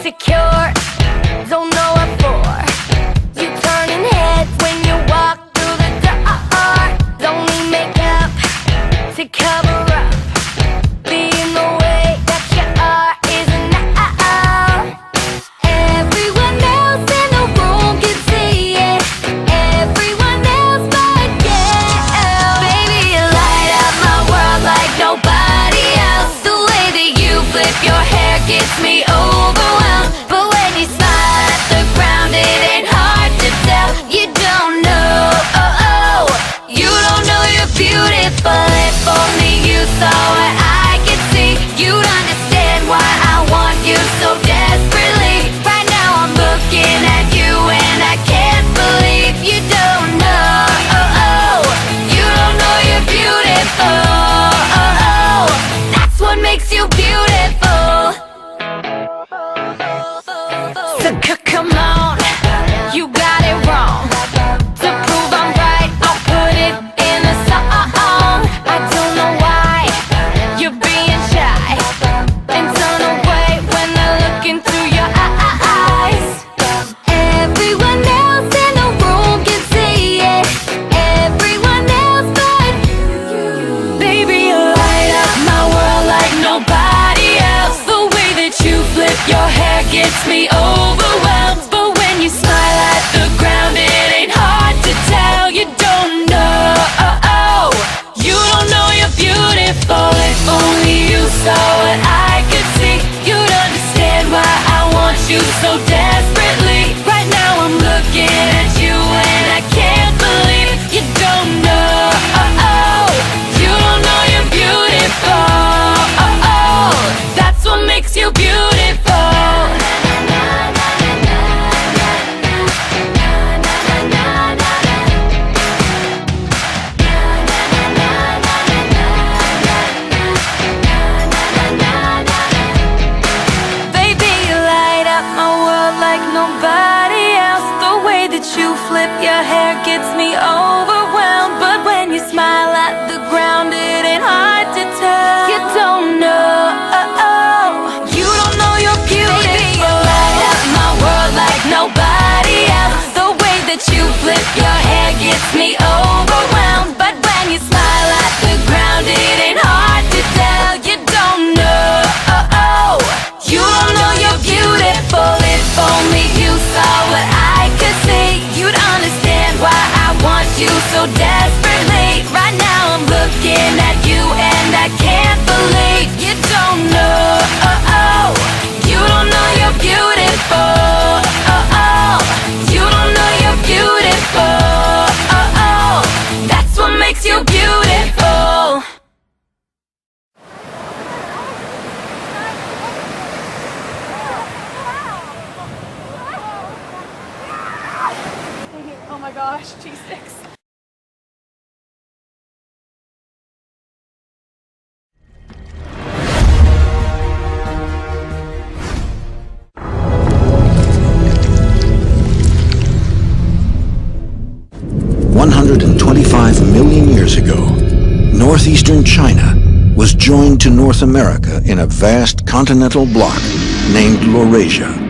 secure, don't know what for. You turning heads when you walk through the door. Don't need makeup to cover up. Being the way that you are is enough. Everyone else in the room can see it. Everyone else but you. Baby, you light up my world like nobody else. The way that you flip your hair gets me overwhelmed. But when you smile at the ground, it ain't hard to tell. You don't know, you don't know you're beautiful. If only you saw what I could see, you'd understand why I want you so desperately. Right now I'm looking at you and I can't believe you don't know, you don't know you're beautiful. That's what makes you beautiful. So come on, you got it wrong. To prove I'm right, I'll put it in a song. I don't know why you're being shy and turn away when they're looking through your eyes. Everyone else in the room can see it. Everyone else but you. Baby, you light up my world like nobody else. The way that you flip your hair gets me overwhelmed. But when you smile at the ground, it ain't hard to tell. You don't know, you don't know you're beautiful. If only you saw what I could see, you'd understand why I want you so desperately. Right now I'm looking at you and I can't believe you don't know, you don't know you're beautiful. That's what makes you beautiful. Baby, you light up my world like nobody else. The way that you flip your hair gets me overwhelmed. But when you smile at the ground, it ain't hard to tell. You don't know, you don't know you're beautiful. Baby, you light up my world like nobody else. The way that you flip your hair gets me overwhelmed. But when you smile at the ground, it ain't hard to tell. You don't know, you don't know you're beautiful. If only you saw what I could see, you'd understand why I want you so desperately. Right now I'm looking at you and I can't believe you don't know, you don't know you're beautiful. You don't know you're beautiful. That's what makes you beautiful. Oh my gosh, cheese sticks. $125 million years ago, northeastern China was joined to North America in a vast continental block named Laurasia.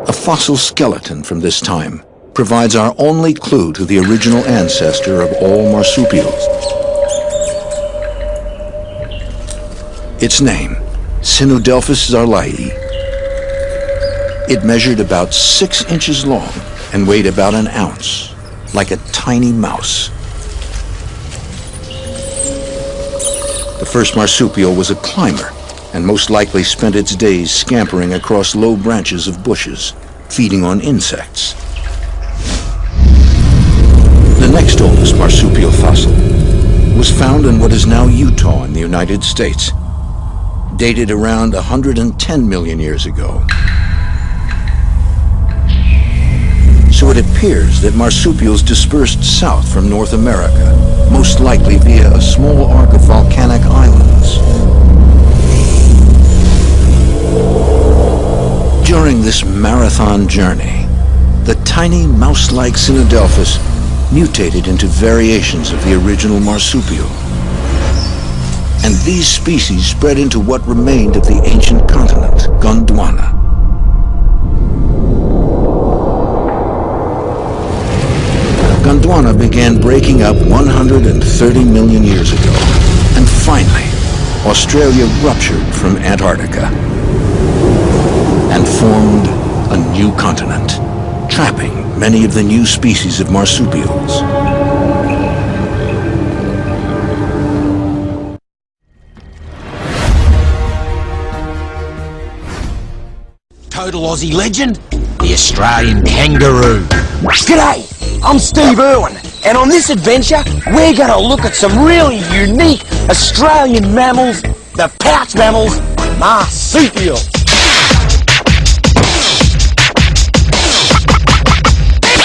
A fossil skeleton from this time provides our only clue to the original ancestor of all marsupials. Its name, Synodelphus zarlahi. It measured about 6 inches long and weighed about an ounce, like a tiny mouse. The first marsupial was a climber, and most likely spent its days scampering across low branches of bushes, feeding on insects. The next oldest marsupial fossil was found in what is now Utah in the United States, dated around 110 million years ago. So it appears that marsupials dispersed south from North America, most likely via a small arc of volcanic islands. During this marathon journey, the tiny mouse-like Synodelphus mutated into variations of the original marsupial. And these species spread into what remained of the ancient continent, Gondwana. Gondwana began breaking up 130 million years ago. And finally, Australia ruptured from Antarctica and formed a new continent, trapping many of the new species of marsupials. Total Aussie legend, the Australian kangaroo. G'day, I'm Steve Irwin, and on this adventure, we're going to look at some really unique Australian mammals, the pouch mammals, marsupials.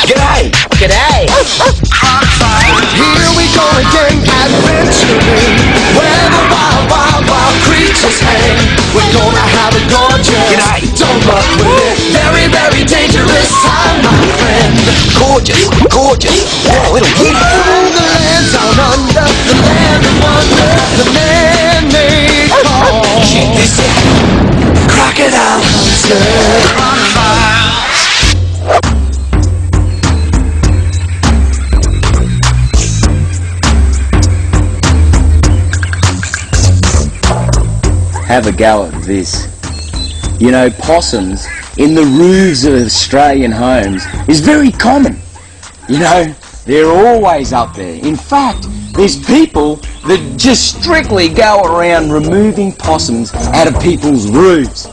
G'day! G'day! Here we go again, adventuring where the wild, wild, wild creatures hang. We're gonna have a gorgeous, G'day. don't fuck with it, very, very dangerous time, my friend. Gorgeous, gorgeous. What a little kitty. Through the land down under, the land of wonder, the man-made call. Check this out. Crocodile hunter. Have a go at this. You know, possums in the roofs of Australian homes is very common. You know, they're always up there. In fact, there's people that just strictly go around removing possums out of people's roofs.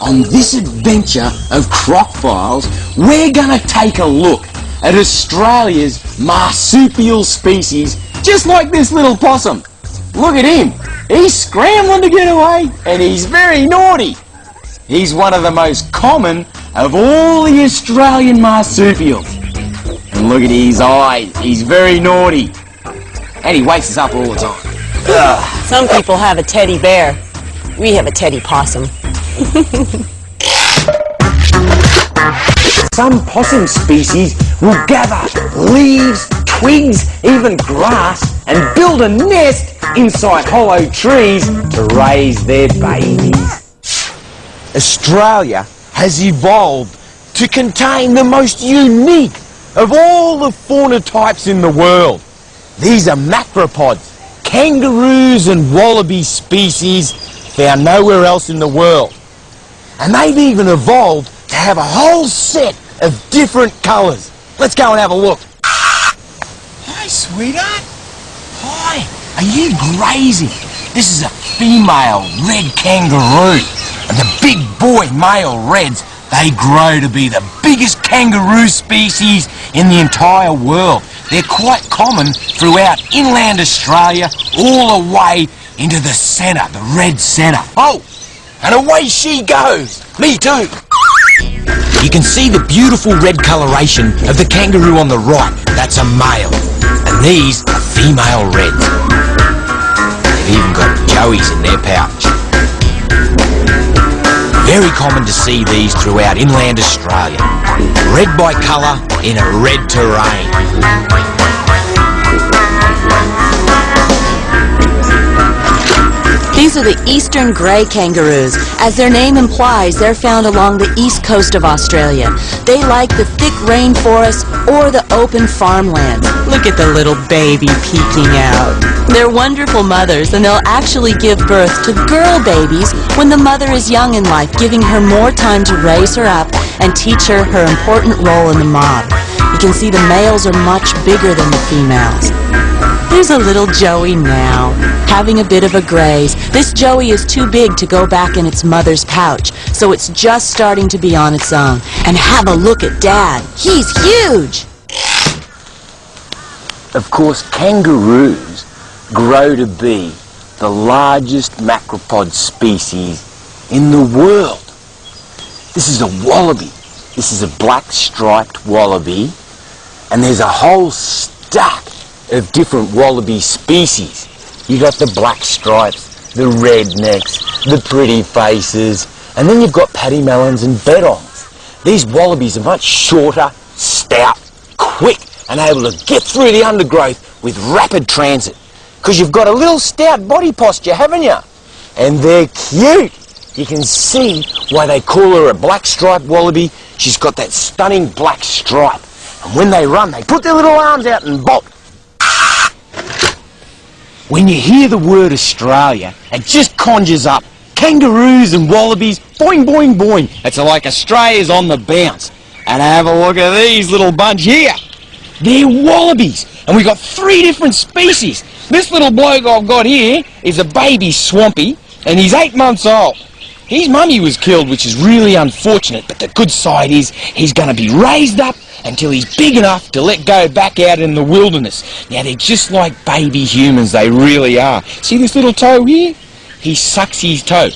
On this adventure of Croc Files, we're going to take a look at Australia's marsupial species, just like this little possum. Look at him. He's scrambling to get away, and he's very naughty. He's one of the most common of all the Australian marsupials. And look at his eyes, he's very naughty. And he wakes us up all the time. Some people have a teddy bear. We have a teddy possum. Some possum species will gather leaves, twigs, even grass, and build a nest inside hollow trees to raise their babies. Australia has evolved to contain the most unique of all the fauna types in the world. These are macropods, kangaroos and wallaby species found nowhere else in the world. And they've even evolved to have a whole set of different colours. Let's go and have a look. Hi, sweetheart. Hi. Are you grazing? This is a female red kangaroo. And the big boy male reds, they grow to be the biggest kangaroo species in the entire world. They're quite common throughout inland Australia, all the way into the centre, the red centre. Oh, and away she goes. Me too. You can see the beautiful red coloration of the kangaroo on the right. That's a male. And these are female reds. They've even got joeys in their pouch. Very common to see these throughout inland Australia. Red by colour in a red terrain. These are the eastern grey kangaroos. As their name implies, they're found along the east coast of Australia. They like the thick rainforests or the open farmlands. Look at the little baby peeking out. They're wonderful mothers, and they'll actually give birth to girl babies when the mother is young in life, giving her more time to raise her up and teach her her important role in the mob. You can see the males are much bigger than the females. There's a little joey now, having a bit of a graze. This joey is too big to go back in its mother's pouch, so it's just starting to be on its own. And have a look at Dad. He's huge! Of course, kangaroos grow to be the largest macropod species in the world. This is a wallaby. This is a black striped wallaby, and there's a whole stack of different wallaby species. You got the black stripes, the rednecks, the pretty faces, and then you've got paddymellons and bedongs. These wallabies are much shorter, stout, quick, and able to get through the undergrowth with rapid transit. because you've got a little stout body posture, haven't you? And they're cute. You can see why they call her a black-striped wallaby. She's got that stunning black stripe. And when they run, they put their little arms out and bop. When you hear the word Australia, it just conjures up kangaroos and wallabies. Boing, boing, boing. It's like Australia's on the bounce. And have a look at these little bunch here. They're wallabies. And we've got 3 different species. This little bloke I've got here is a baby swampy, and he's 8 months old. His mummy was killed, which is really unfortunate, but the good side is he's going to be raised up until he's big enough to let go back out in the wilderness. Now, they're just like baby humans, they really are. See this little toe here? He sucks his toe,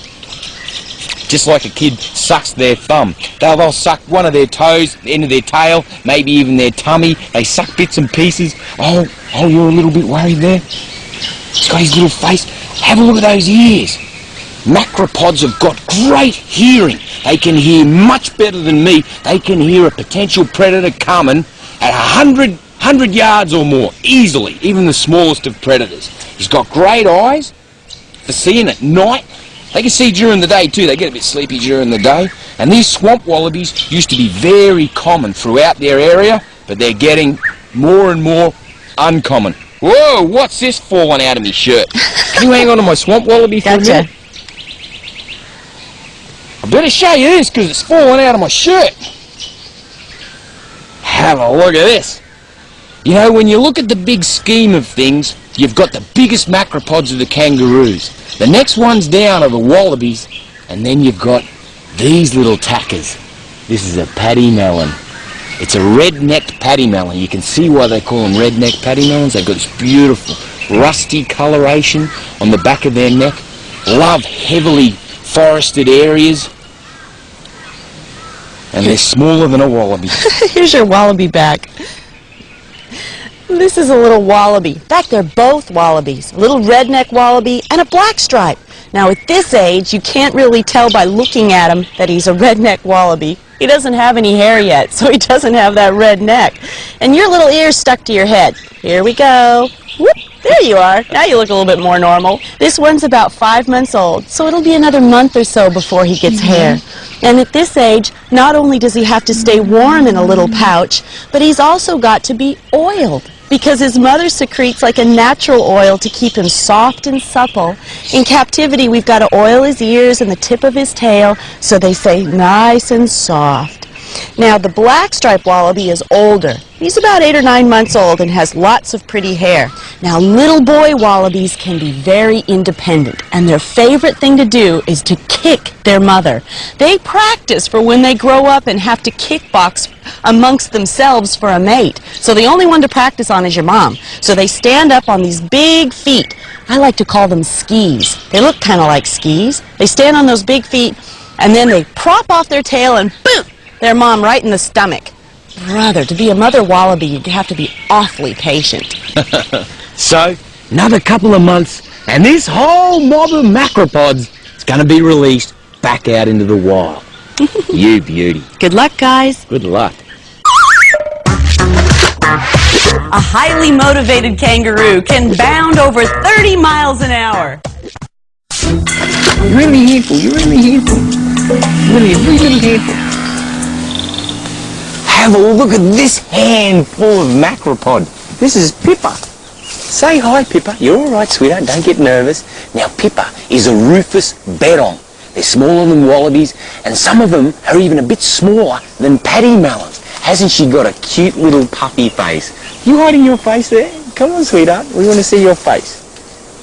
just like a kid sucks their thumb. They'll suck one of their toes, the end of their tail, maybe even their tummy. They suck bits and pieces. Oh, you're a little bit worried there? He's got his little face. Have a look at those ears. Macropods have got great hearing. They can hear much better than me. They can hear a potential predator coming at 100 yards or more, easily, even the smallest of predators. He's got great eyes for seeing at night. They can see during the day too. They get a bit sleepy during the day. And these swamp wallabies used to be very common throughout their area, but they're getting more and more uncommon. Whoa, what's this falling out of me shirt? Can you hang on to my swamp wallaby for a minute? I better show you this because it's falling out of my shirt. Have a look at this. You know, when you look at the big scheme of things, you've got the biggest macropods of the kangaroos. The next ones down are the wallabies, and then you've got these little tackers. This is a paddy melon. It's a red-necked paddy melon. You can see why they call them red-necked paddy melons. They've got this beautiful rusty coloration on the back of their neck. Love heavily forested areas. And they're smaller than a wallaby. Here's your wallaby back. This is a little wallaby. In fact, they're both wallabies. A little redneck wallaby and a black stripe. Now, at this age, you can't really tell by looking at him that he's a redneck wallaby. He doesn't have any hair yet, so he doesn't have that red neck. And your little ear's stuck to your head. Here we go. Whoop, there you are. Now you look a little bit more normal. This one's about 5 months old, so it'll be another month or so before he gets hair. And at this age, not only does he have to stay warm in a little pouch, but he's also got to be oiled, because his mother secretes like a natural oil to keep him soft and supple. In captivity, we've got to oil his ears and the tip of his tail so they stay nice and soft. Now, the black striped wallaby is older. He's about 8 or 9 months old and has lots of pretty hair. Now, little boy wallabies can be very independent, and their favorite thing to do is to kick their mother. They practice for when they grow up and have to kickbox amongst themselves for a mate. So the only one to practice on is your mom. So they stand up on these big feet. I like to call them skis. They look kind of like skis. They stand on those big feet, and then they prop off their tail and boot their mom right in the stomach. Brother, to be a mother wallaby, you'd have to be awfully patient. So, another couple of months, and this whole mob of macropods is going to be released back out into the wild. You beauty. Good luck, guys. Good luck. A highly motivated kangaroo can bound over 30 miles an hour. You're really handful. You're really handful. Really a wee little handful. Have a look at this handful of macropod. This is Pippa. Say hi, Pippa. You're all right, sweetheart. Don't get nervous. Now, Pippa is a rufous bedong. They're smaller than wallabies, and some of them are even a bit smaller than paddy melons. Hasn't she got a cute little puffy face? You hiding your face there? Come on, sweetheart. We want to see your face.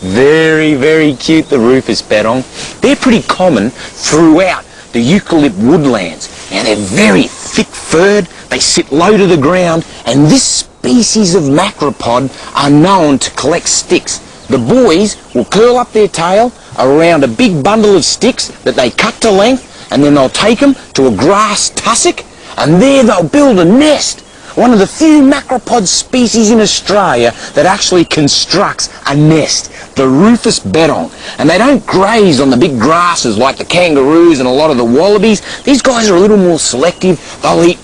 Very, very cute, the rufous bedong. They're pretty common throughout the eucalypt woodlands. Now, they're very thick-furred. They sit low to the ground, and this species of macropod are known to collect sticks. The boys will curl up their tail around a big bundle of sticks that they cut to length, and then they'll take them to a grass tussock, and there they'll build a nest. One of the few macropod species in Australia that actually constructs a nest, the rufous bedong. And they don't graze on the big grasses like the kangaroos and a lot of the wallabies. These guys are a little more selective. They'll eat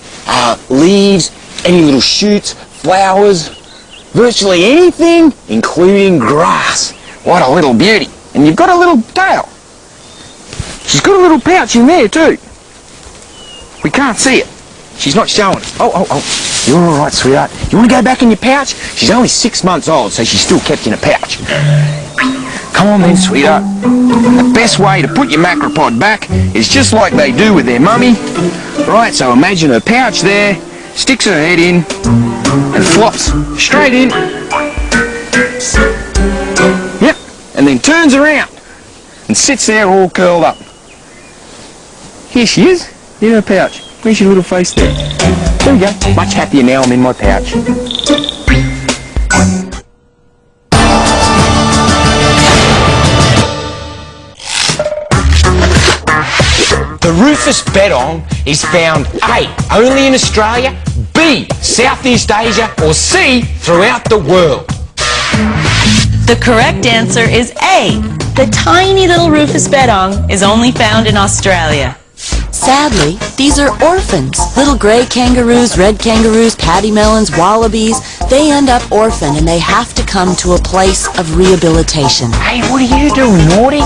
leaves, any little shoots, flowers. virtually anything, including grass. What a little beauty. And you've got a little tail. She's got a little pouch in there too. We can't see it. She's not showing it. Oh. You're all right, sweetheart. You want to go back in your pouch? She's only 6 months old, so she's still kept in a pouch. Come on then, sweetheart. The best way to put your macropod back is just like they do with their mummy. Right, so imagine her pouch there, sticks her head in, and flops straight in. Yep, and then turns around and sits there all curled up. Here she is, in her pouch. Where's your little face there? There we go. Much happier now I'm in my pouch. The Rufous Bettong is found A, only in Australia, B, Southeast Asia, or C, throughout the world. The correct answer is A. The tiny little Rufous Bettong is only found in Australia. Sadly, these are orphans. Little gray kangaroos, red kangaroos, paddymellons, wallabies, they end up orphaned and they have to come to a place of rehabilitation. Hey, what are you doing, naughty?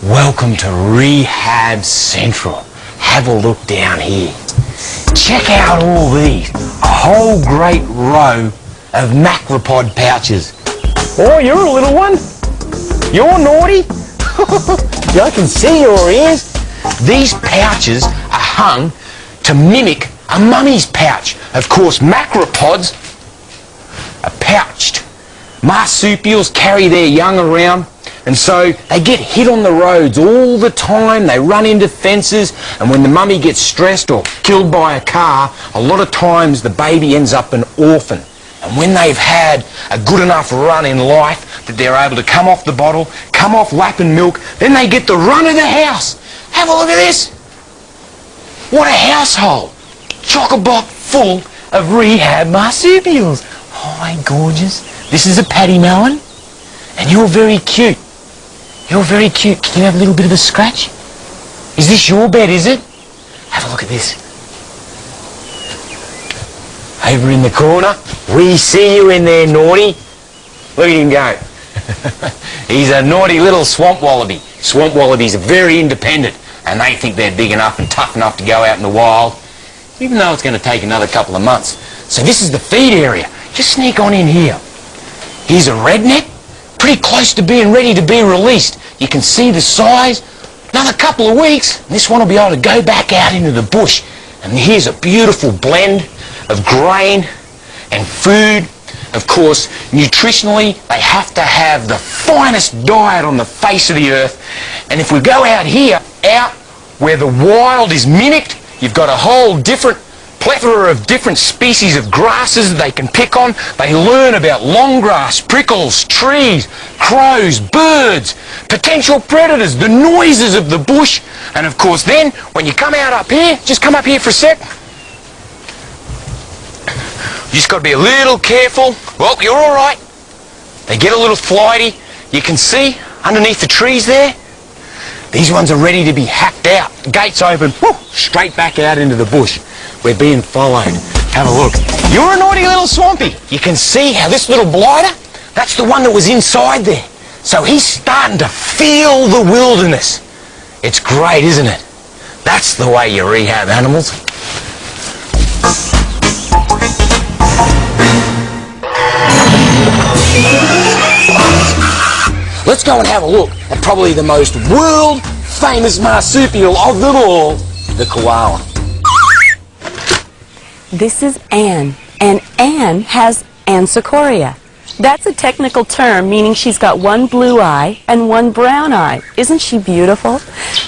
Welcome to Rehab Central. Have a look down here. Check out all these. A whole great row of macropod pouches. Oh, you're a little one. You're naughty. I can see your ears. These pouches are hung to mimic a mummy's pouch. Of course, macropods are pouched. Marsupials carry their young around, and so they get hit on the roads all the time. They run into fences, and when the mummy gets stressed or killed by a car, a lot of times the baby ends up an orphan. And when they've had a good enough run in life that they're able to come off the bottle, come off lapping milk, then they get the run of the house. Have a look at this. What a household. Chock-a-block full of rehab marsupials. Oh, my gorgeous. This is a paddymellon, and you're very cute. You're very cute. Can you have a little bit of a scratch? Is this your bed, is it? Have a look at this. Over in the corner, we see you in there, naughty. Look at him go. He's a naughty little swamp wallaby. Swamp wallabies are very independent, and they think they're big enough and tough enough to go out in the wild, even though it's going to take another couple of months. So this is the feed area. Just sneak on in here. Here's a redneck, pretty close to being ready to be released. You can see the size. Another couple of weeks, and this one will be able to go back out into the bush. And here's a beautiful blend of grain and food. Of course, nutritionally, they have to have the finest diet on the face of the earth. And if we go out here, out where the wild is mimicked, you've got a whole different plethora of different species of grasses that they can pick on. They learn about long grass, prickles, trees, crows, birds, potential predators, the noises of the bush. And of course then, when you come out up here, just come up here for a sec. You just got to be a little careful. Well, you're all right. They get a little flighty. You can see underneath the trees there. These ones are ready to be hacked out. The gate's open. Whoo, straight back out into the bush. We're being followed. Have a look. You're a naughty little swampy. You can see how this little blighter, that's the one that was inside there. So he's starting to feel the wilderness. It's great, isn't it? That's the way you rehab animals. Let's go and have a look at probably the most world-famous marsupial of them all, the koala. This is Anne, and Anne has ansecoria. That's a technical term meaning she's got one blue eye and one brown eye. Isn't she beautiful?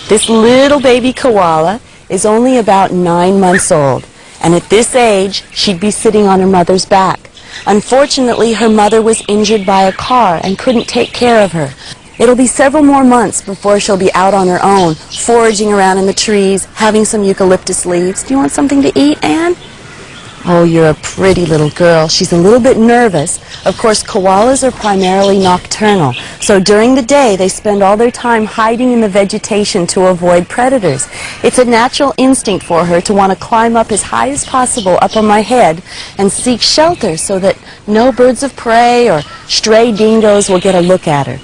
This little baby koala is only about 9 months old, and at this age, she'd be sitting on her mother's back. Unfortunately, her mother was injured by a car and couldn't take care of her. It'll be several more months before she'll be out on her own, foraging around in the trees, having some eucalyptus leaves. Do you want something to eat, Anne? Oh, you're a pretty little girl. She's a little bit nervous. Of course, koalas are primarily nocturnal, so during the day they spend all their time hiding in the vegetation to avoid predators. It's a natural instinct for her to want to climb up as high as possible up on my head and seek shelter so that no birds of prey or stray dingoes will get a look at her.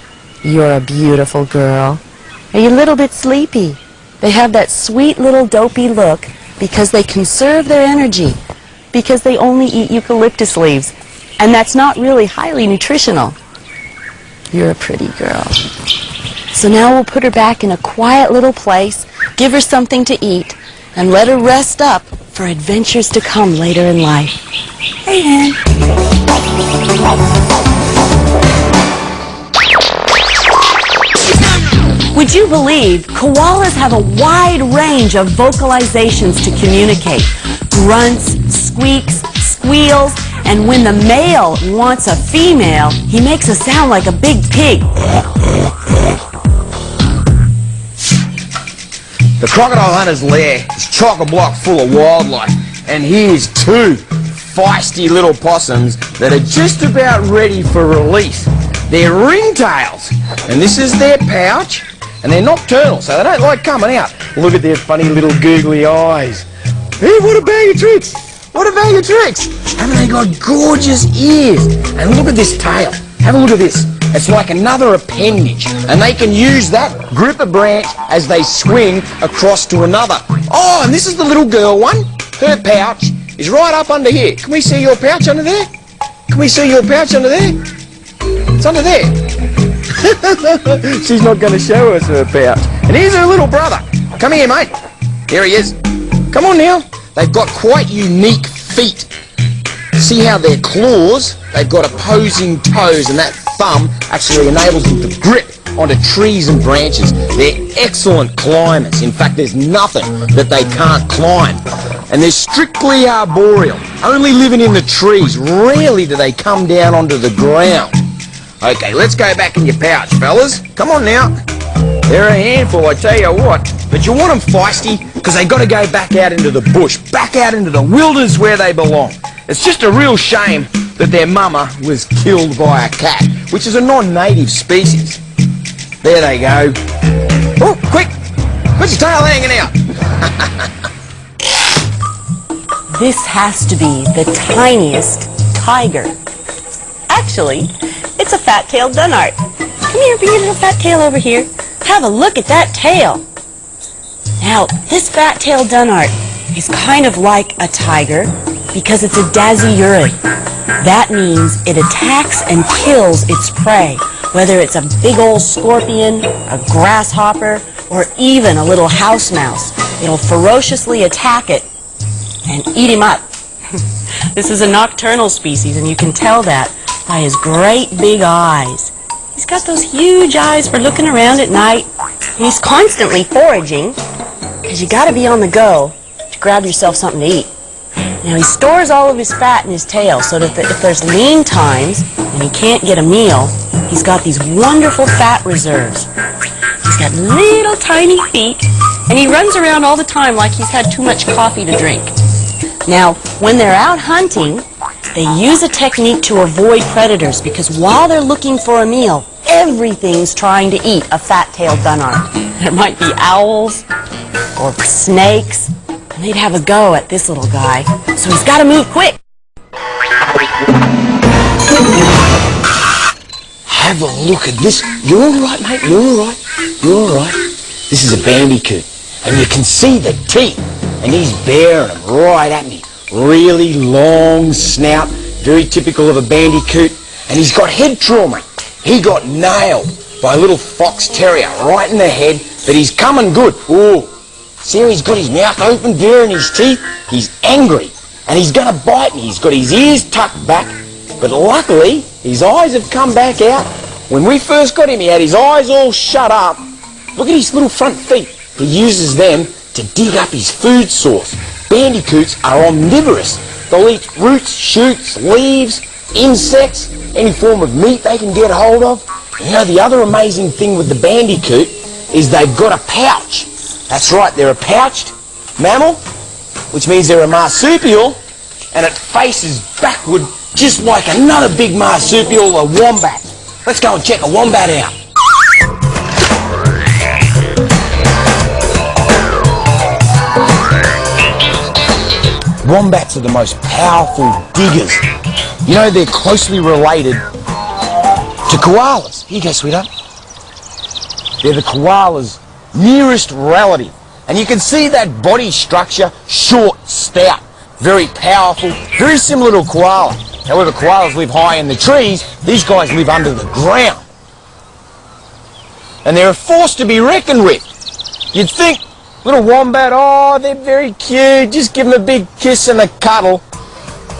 You're a beautiful girl. Are you a little bit sleepy? They have that sweet little dopey look because they conserve their energy, because they only eat eucalyptus leaves, and that's not really highly nutritional. You're a pretty girl. So now we'll put her back in a quiet little place, give her something to eat, and let her rest up for adventures to come later in life. Hey, Hen. Would you believe koalas have a wide range of vocalizations to communicate? Grunts, squeaks, squeals, and when the male wants a female, he makes a sound like a big pig. The crocodile hunter's lair is chock-a-block full of wildlife, and here's two feisty little possums that are just about ready for release. They're ringtails, and this is their pouch, and they're nocturnal, so they don't like coming out. Look at their funny little googly eyes. Hey, what a bag of tricks! What a bag of tricks! Haven't they got gorgeous ears? And look at this tail. Have a look at this. It's like another appendage, and they can use that, grip a branch as they swing across to another. Oh, and this is the little girl one. Her pouch is right up under here. Can we see your pouch under there? Can we see your pouch under there? It's under there. She's not going to show us her pouch. And here's her little brother. Come here, mate. Here he is. Come on now. They've got quite unique feet. See how their claws, they've got opposing toes, and that thumb actually enables them to grip onto trees and branches. They're excellent climbers. In fact, there's nothing that they can't climb. And they're strictly arboreal, only living in the trees. Rarely do they come down onto the ground. Okay, let's go back in your pouch, fellas. Come on now. They're a handful, I tell you what. But you want them feisty because they got to go back out into the bush, back out into the wilderness where they belong. It's just a real shame that their mama was killed by a cat, which is a non-native species. There they go. Oh, quick! Put your tail hanging out. This has to be the tiniest tiger. Actually, it's a fat-tailed Dunart. Come here, bring your little fat tail over here. Have a look at that tail. Now, this fat-tailed Dunart is kind of like a tiger because it's a dasyurid. That means it attacks and kills its prey, whether it's a big old scorpion, a grasshopper, or even a little house mouse. It'll ferociously attack it and eat him up. This is a nocturnal species, and you can tell that by his great big eyes. He's got those huge eyes for looking around at night, and he's constantly foraging, because you got to be on the go to grab yourself something to eat. Now, he stores all of his fat in his tail, so that if there's lean times and he can't get a meal, he's got these wonderful fat reserves. He's got little tiny feet, and he runs around all the time like he's had too much coffee to drink. Now, when they're out hunting, they use a technique to avoid predators because while they're looking for a meal, everything's trying to eat a fat-tailed Dunart. There might be owls or snakes, and they'd have a go at this little guy, so he's got to move quick. Have a look at this. You're all right, mate. You're all right. You're all right. This is a bandicoot, and you can see the teeth, and he's baring them right at me. Really long snout, very typical of a bandicoot, and he's got head trauma. He got nailed by a little fox terrier right in the head, but he's coming good. Ooh, see how he's got his mouth open, baring his teeth? He's angry, and he's going to bite me. He's got his ears tucked back, but luckily, his eyes have come back out. When we first got him, he had his eyes all shut up. Look at his little front feet. He uses them to dig up his food source. Bandicoots are omnivorous. They'll eat roots, shoots, leaves, insects, any form of meat they can get hold of. You know, the other amazing thing with the bandicoot is they've got a pouch. That's right, they're a pouched mammal, which means they're a marsupial, and it faces backward just like another big marsupial, a wombat. Let's go and check a wombat out. Wombats are the most powerful diggers. You know, they're closely related to koalas. Here you go, sweetheart. They're the koala's nearest relative. And you can see that body structure, short, stout, very powerful, very similar to a koala. However, koalas live high in the trees, these guys live under the ground. And they're a force to be reckoned with. You'd think, little wombat, oh, they're very cute, just give them a big kiss and a cuddle.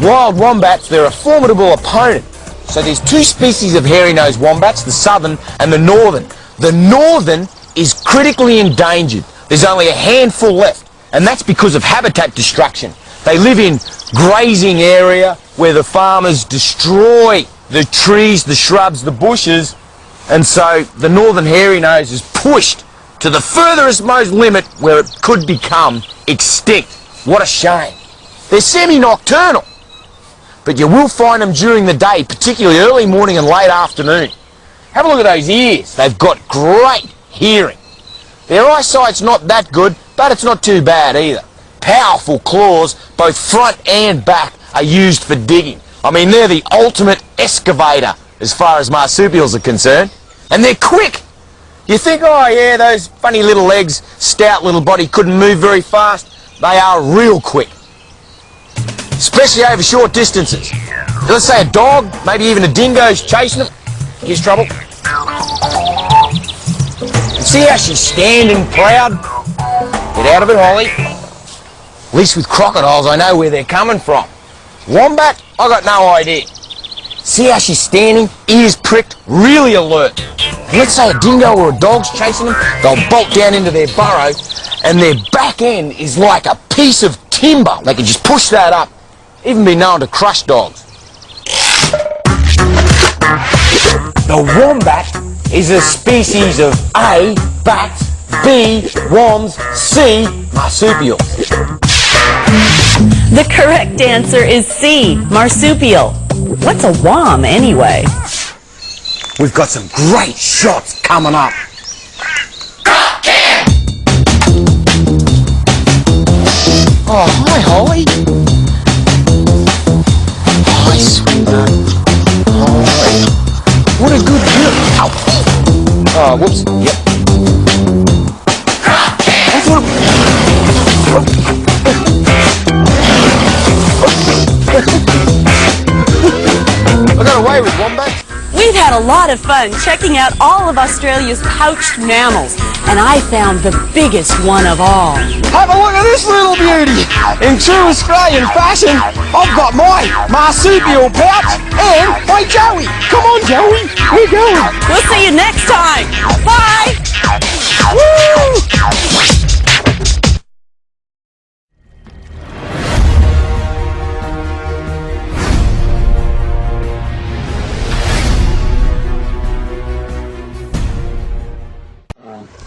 Wild wombats, they're a formidable opponent. So there's two species of hairy-nosed wombats, the southern and the northern. The northern is critically endangered. There's only a handful left, and that's because of habitat destruction. They live in grazing area where the farmers destroy the trees, the shrubs, the bushes, and so the northern hairy nose is pushed to the furthest most limit where it could become extinct. What a shame. They're semi-nocturnal, but you will find them during the day, particularly early morning and late afternoon. Have a look at those ears. They've got great hearing. Their eyesight's not that good, but it's not too bad either. Powerful claws, both front and back, are used for digging. I mean, they're the ultimate excavator as far as marsupials are concerned. And they're quick. You think, oh yeah, those funny little legs, stout little body, couldn't move very fast. They are real quick, especially over short distances. Let's say a dog, maybe even a dingo's chasing them. Here's trouble. See how she's standing proud? Get out of it, Holly. At least with crocodiles, I know where they're coming from. Wombat, I got no idea. See how she's standing, ears pricked, really alert. And let's say a dingo or a dog's chasing them, they'll bolt down into their burrow, and their back end is like a piece of timber. They can just push that up, even be known to crush dogs. The wombat is a species of A, bats, B, wombs, C, marsupials. The correct answer is C, marsupial. What's a wom anyway? We've got some great shots coming up. Oh, hi, Holly. Hi, sweetheart. Hi. What a good girl. Ow. Oh, whoops. Yep. That's what I got away with wombat. We've had a lot of fun checking out all of Australia's pouched mammals, and I found the biggest one of all. Have a look at this little beauty. In true Australian fashion, I've got my marsupial pouch and my Joey. Come on, Joey. We're going. We'll see you next time. Bye. Woo!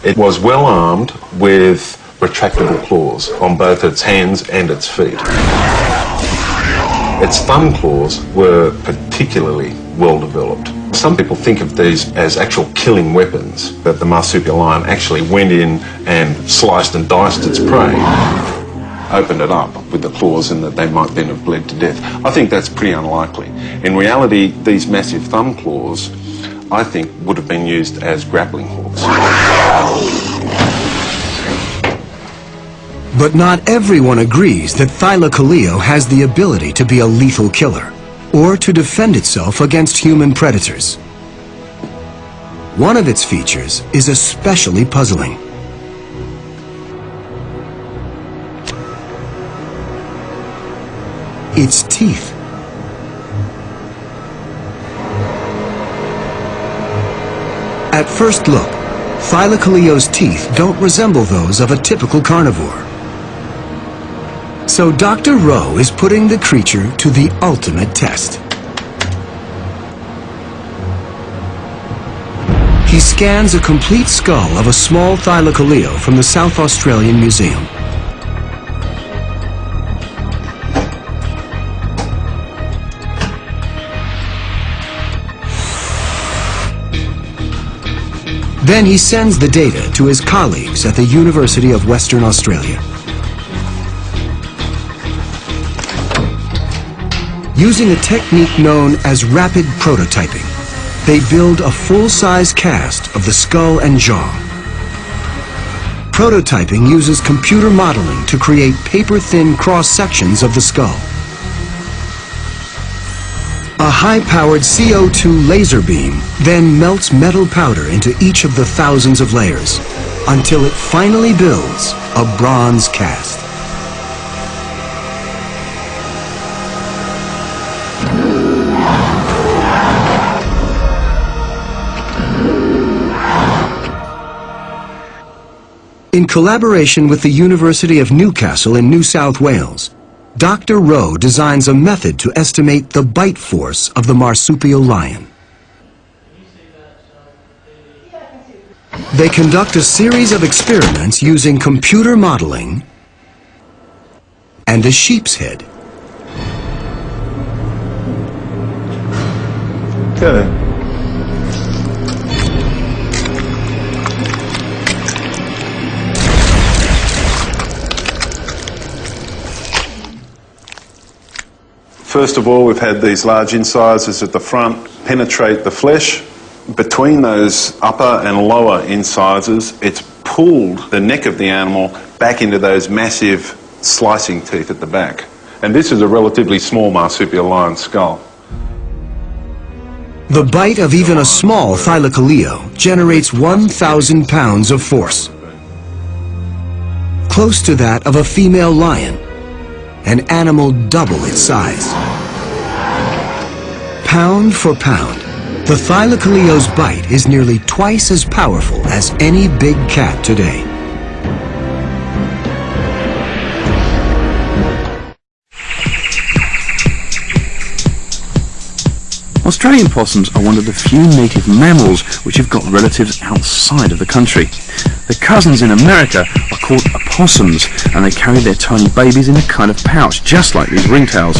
It was well armed with retractable claws on both its hands and its feet. Its thumb claws were particularly well developed. Some people think of these as actual killing weapons, that the marsupial lion actually went in and sliced and diced its prey, opened it up with the claws, and that they might then have bled to death. I think that's pretty unlikely. In reality, these massive thumb claws, I think, would have been used as grappling hooks. But not everyone agrees that Thylacoleo has the ability to be a lethal killer, or to defend itself against human predators. One of its features is especially puzzling. Its teeth. At first look, Thylacoleo's teeth don't resemble those of a typical carnivore. So Dr. Rowe is putting the creature to the ultimate test. He scans a complete skull of a small Thylacoleo from the South Australian Museum. Then he sends the data to his colleagues at the University of Western Australia. Using a technique known as rapid prototyping, they build a full-size cast of the skull and jaw. Prototyping uses computer modeling to create paper-thin cross-sections of the skull. A high-powered CO2 laser beam then melts metal powder into each of the thousands of layers until it finally builds a bronze cast. In collaboration with the University of Newcastle in New South Wales, Dr. Rowe designs a method to estimate the bite force of the marsupial lion. They conduct a series of experiments using computer modeling and a sheep's head. Okay. First of all, we've had these large incisors at the front penetrate the flesh. Between those upper and lower incisors, it's pulled the neck of the animal back into those massive slicing teeth at the back. And this is a relatively small marsupial lion skull. The bite of even a small thylacoleo generates 1,000 pounds of force, close to that of a female lion, an animal double its size. Pound for pound, the thylacoleo's bite is nearly twice as powerful as any big cat today. Australian possums are one of the few native mammals which have got relatives outside of the country. Their cousins in America are called opossums, and they carry their tiny babies in a kind of pouch, just like these ringtails.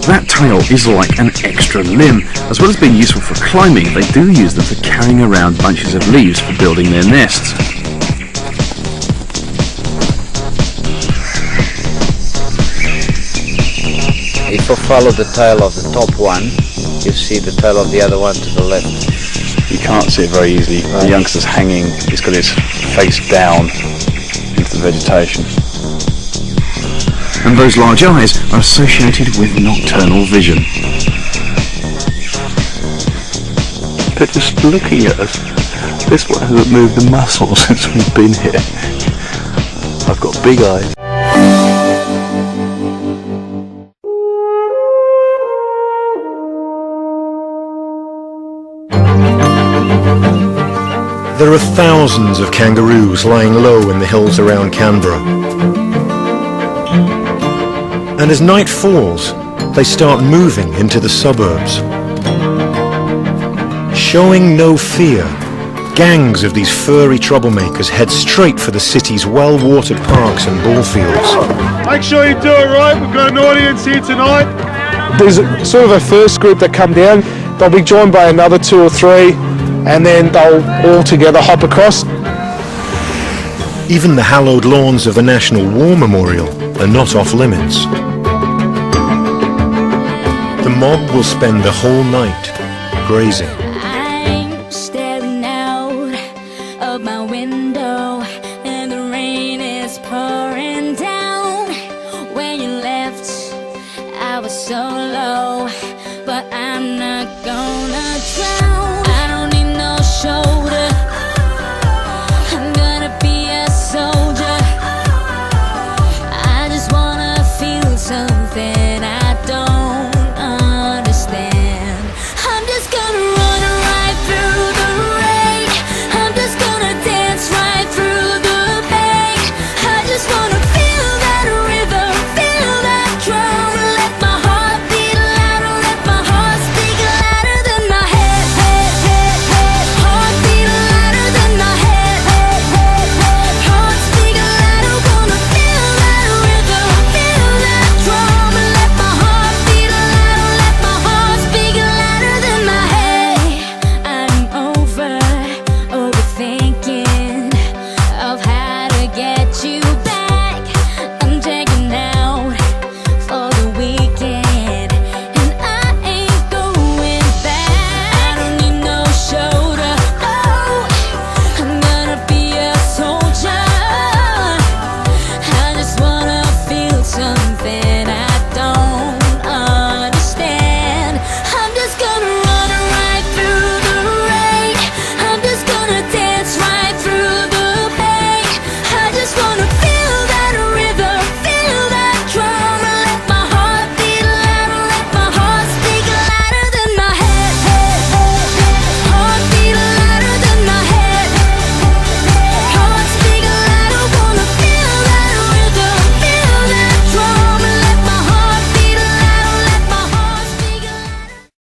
That tail is like an extra limb. As well as being useful for climbing, they do use them for carrying around bunches of leaves for building their nests. If you follow the tail of the top one, you see the tail of the other one to the left. You can't see it very easily. The youngster's hanging, he's got his face down into the vegetation. And those large eyes are associated with nocturnal vision. They're just looking at us. This one hasn't moved a muscle since we've been here. I've got big eyes. There are thousands of kangaroos lying low in the hills around Canberra. And as night falls, they start moving into the suburbs. Showing no fear, gangs of these furry troublemakers head straight for the city's well-watered parks and ball fields. Make sure you do it right, we've got an audience here tonight. There's sort of a first group that come down, they'll be joined by another 2 or 3, and then they'll all together hop across. Even the hallowed lawns of the National War Memorial are not off limits. The mob will spend the whole night grazing. I'm staring out of my window and the rain is pouring down. When you left, I was so low, but I'm not gonna drown. I don't need no shoulder